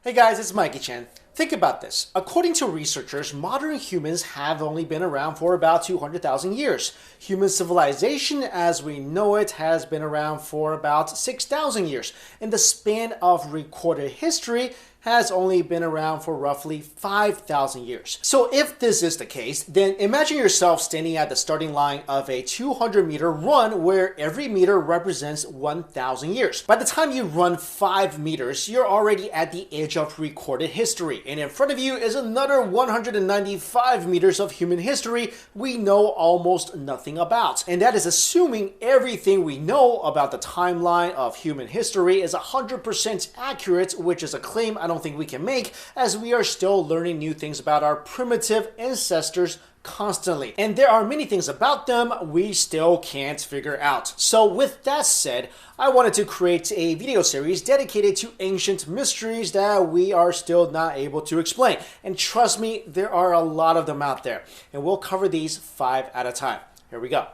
Hey guys, it's Mikey Chen. Think about this. According to researchers, modern humans have only been around for about 200,000 years. Human civilization as we know it has been around for about 6,000 years. And the span of recorded history has only been around for roughly 5,000 years. So if this is the case, then imagine yourself standing at the starting line of a 200-meter run where every meter represents 1,000 years. By the time you run 5 meters, you're already at the edge of recorded history. And in front of you is another 195 meters of human history we know almost nothing about. And that is assuming everything we know about the timeline of human history is 100% accurate, which is a claim I don't think we can make, as we are still learning new things about our primitive ancestors constantly. And there are many things about them we still can't figure out. So with that said, I wanted to create a video series dedicated to ancient mysteries that we are still not able to explain. And trust me, there are a lot of them out there. And we'll cover these 5 at a time. Here we go.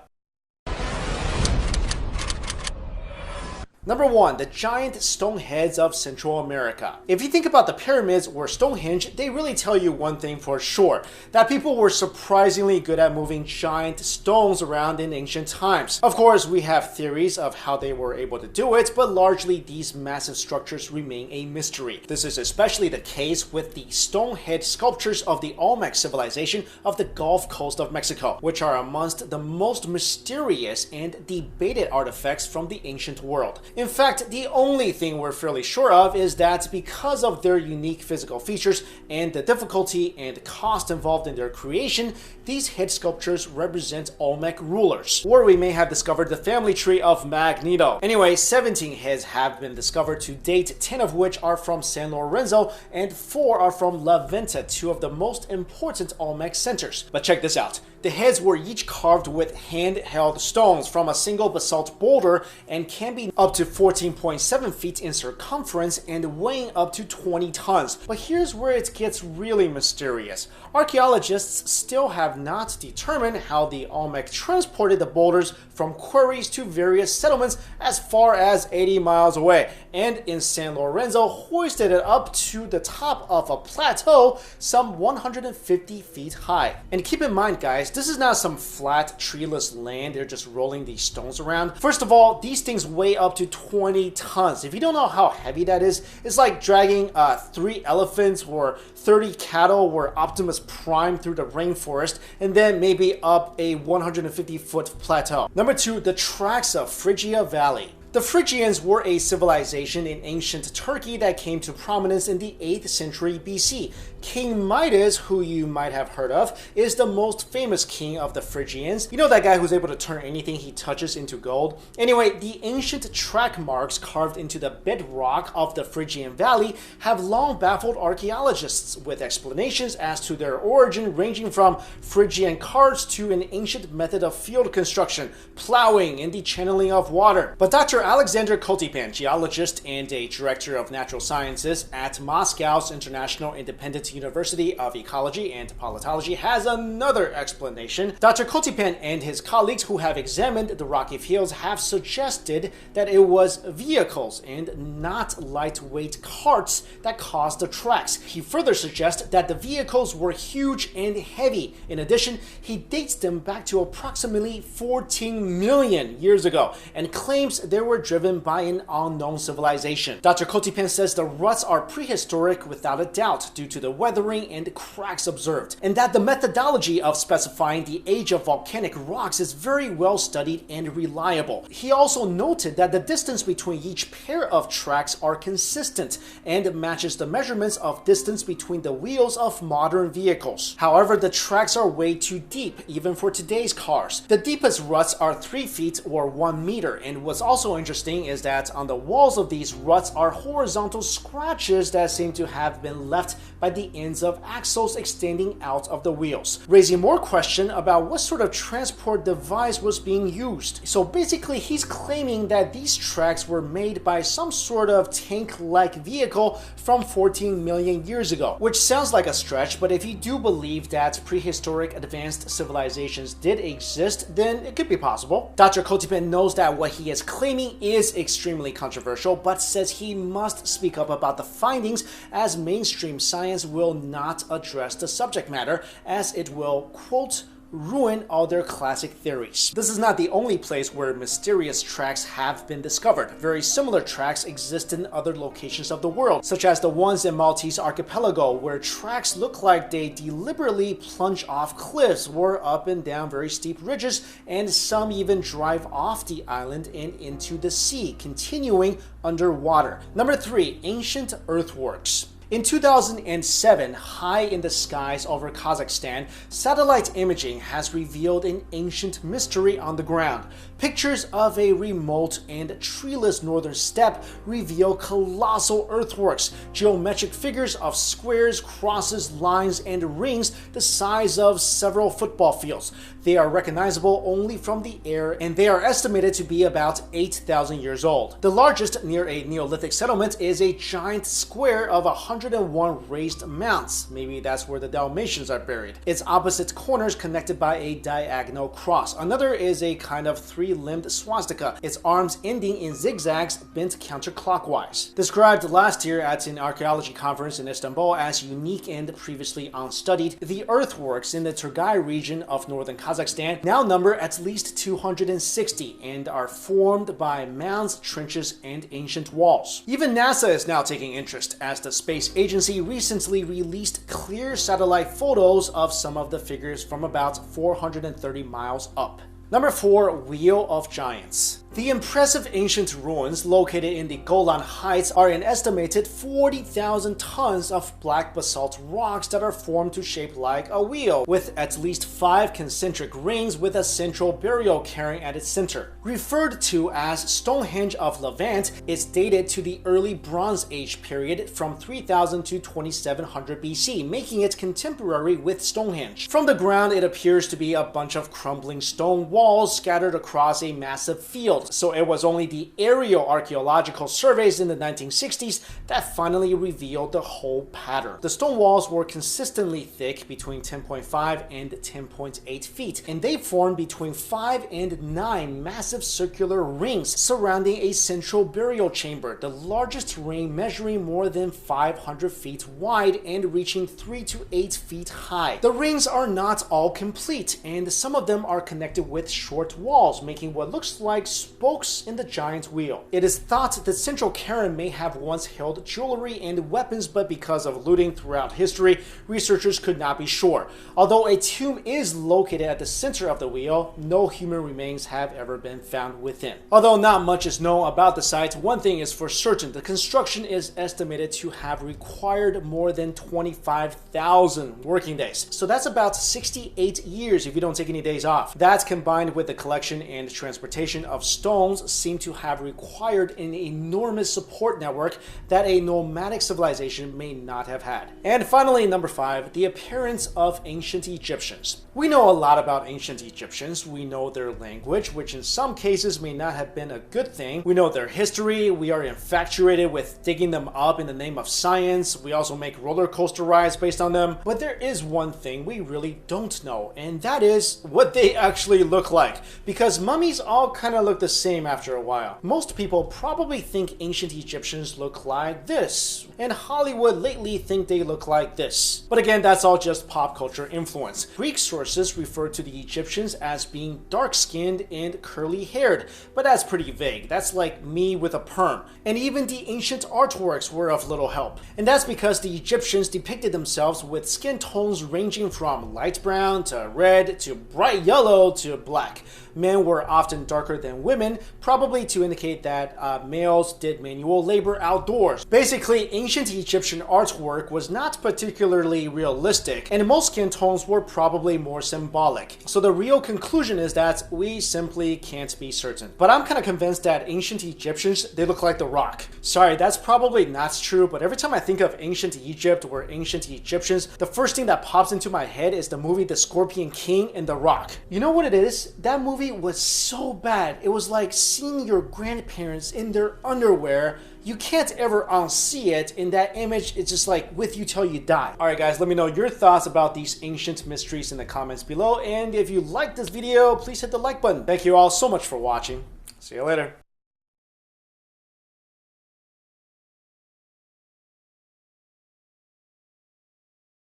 Number 1, the giant stone heads of Central America. If you think about the pyramids or Stonehenge, they really tell you one thing for sure, that people were surprisingly good at moving giant stones around in ancient times. Of course, we have theories of how they were able to do it, but largely these massive structures remain a mystery. This is especially the case with the stone head sculptures of the Olmec civilization of the Gulf Coast of Mexico, which are amongst the most mysterious and debated artifacts from the ancient world. In fact, the only thing we're fairly sure of is that because of their unique physical features and the difficulty and cost involved in their creation, these head sculptures represent Olmec rulers. Or we may have discovered the family tree of Magneto. Anyway, 17 heads have been discovered to date, 10 of which are from San Lorenzo and 4 are from La Venta, 2 of the most important Olmec centers. But check this out. The heads were each carved with hand-held stones from a single basalt boulder and can be up to 14.7 feet in circumference and weighing up to 20 tons. But here's where it gets really mysterious. Archaeologists still have not determined how the Olmec transported the boulders from quarries to various settlements as far as 80 miles away, and in San Lorenzo hoisted it up to the top of a plateau some 150 feet high. And keep in mind, guys, this is not some flat, treeless land they're just rolling these stones around. First of all, these things weigh up to 20 tons. If you don't know how heavy that is, it's like dragging 3 elephants or 30 cattle or Optimus Prime through the rainforest and then maybe up a 150-foot plateau. Number 2, the tracks of Phrygia Valley. The Phrygians were a civilization in ancient Turkey that came to prominence in the 8th century BC. King Midas, who you might have heard of, is the most famous king of the Phrygians. You know that guy who's able to turn anything he touches into gold? Anyway, the ancient track marks carved into the bedrock of the Phrygian Valley have long baffled archaeologists, with explanations as to their origin ranging from Phrygian carts to an ancient method of field construction, plowing, and the channeling of water. But Dr. Alexander Kotypan, geologist and a director of natural sciences at Moscow's International Independent University of Ecology and Politology, has another explanation. Dr. Kotypan and his colleagues who have examined the rocky fields have suggested that it was vehicles and not lightweight carts that caused the tracks. He further suggests that the vehicles were huge and heavy. In addition, he dates them back to approximately 14 million years ago and claims they were driven by an unknown civilization. Dr. Kotypan says the ruts are prehistoric without a doubt due to the weathering and cracks observed, and that the methodology of specifying the age of volcanic rocks is very well studied and reliable. He also noted that the distance between each pair of tracks are consistent and matches the measurements of distance between the wheels of modern vehicles. However, the tracks are way too deep, even for today's cars. The deepest ruts are 3 feet or 1 meter, and what's also interesting is that on the walls of these ruts are horizontal scratches that seem to have been left by the ends of axles extending out of the wheels, raising more question about what sort of transport device was being used. So basically, he's claiming that these tracks were made by some sort of tank-like vehicle from 14 million years ago, which sounds like a stretch, but if you do believe that prehistoric advanced civilizations did exist, then it could be possible. Dr. Kotypan knows that what he is claiming King is extremely controversial, but says he must speak up about the findings as mainstream science will not address the subject matter, as it will, quote, ruin all their classic theories. This is not the only place where mysterious tracks have been discovered. Very similar tracks exist in other locations of the world, such as the ones in Maltese archipelago, where tracks look like they deliberately plunge off cliffs or up and down very steep ridges, and some even drive off the island and into the sea, continuing underwater. Number 3, ancient earthworks. In 2007, high in the skies over Kazakhstan, satellite imaging has revealed an ancient mystery on the ground. Pictures of a remote and treeless northern steppe reveal colossal earthworks, geometric figures of squares, crosses, lines, and rings the size of several football fields. They are recognizable only from the air, and they are estimated to be about 8,000 years old. The largest near a Neolithic settlement is a giant square of 101 raised mounts. Maybe that's where the Dalmatians are buried. Its opposite corners connected by a diagonal cross. Another is a kind of three-limbed swastika, its arms ending in zigzags bent counterclockwise. Described last year at an archaeology conference in Istanbul as unique and previously unstudied, the earthworks in the Turgay region of northern Kazakhstan now number at least 260 and are formed by mounds, trenches, and ancient walls. Even NASA is now taking interest, as the space agency recently released clear satellite photos of some of the figures from about 430 miles up. Number 4, Wheel of Giants. The impressive ancient ruins located in the Golan Heights are an estimated 40,000 tons of black basalt rocks that are formed to shape like a wheel, with at least 5 concentric rings with a central burial cairn at its center. Referred to as Stonehenge of Levant, it's dated to the early Bronze Age period from 3000 to 2700 BC, making it contemporary with Stonehenge. From the ground, it appears to be a bunch of crumbling stone walls scattered across a massive field. So it was only the aerial archaeological surveys in the 1960s that finally revealed the whole pattern. The stone walls were consistently thick, between 10.5 and 10.8 feet, and they formed between 5 and 9 massive circular rings surrounding a central burial chamber, the largest ring measuring more than 500 feet wide and reaching 3 to 8 feet high. The rings are not all complete, and some of them are connected with short walls, making what looks like spokes in the giant wheel. It is thought that central cairn may have once held jewelry and weapons, but because of looting throughout history, researchers could not be sure. Although a tomb is located at the center of the wheel, no human remains have ever been found within. Although not much is known about the site, one thing is for certain: the construction is estimated to have required more than 25,000 working days. So that's about 68 years if you don't take any days off. That, combined with the collection and transportation of stones, seem to have required an enormous support network that a nomadic civilization may not have had. And finally, number 5, the appearance of ancient Egyptians. We know a lot about ancient Egyptians. We know their language, which in some cases may not have been a good thing. We know their history. We are infatuated with digging them up in the name of science. We also make roller coaster rides based on them. But there is one thing we really don't know, and that is what they actually look like. Because mummies all kind of look the same after a while. Most people probably think ancient Egyptians look like this, and Hollywood lately think they look like this. But again, that's all just pop culture influence. Greek sources refer to the Egyptians as being dark-skinned and curly-haired, but that's pretty vague. That's like me with a perm. And even the ancient artworks were of little help. And that's because the Egyptians depicted themselves with skin tones ranging from light brown to red to bright yellow to black. Men were often darker than women, probably to indicate that males did manual labor outdoors. Basically, ancient Egyptian artwork was not particularly realistic, and most skin tones were probably more symbolic. So the real conclusion is that we simply can't be certain. But I'm kind of convinced that ancient Egyptians, they look like The Rock. Sorry, that's probably not true, but every time I think of ancient Egypt or ancient Egyptians, the first thing that pops into my head is the movie The Scorpion King and The Rock. You know what it is? That movie was so bad. It was like seeing your grandparents in their underwear. You can't ever unsee it, and that image is just like with you till you die. Alright guys, let me know your thoughts about these ancient mysteries in the comments below, and if you liked this video, please hit the like button. Thank you all so much for watching. See you later.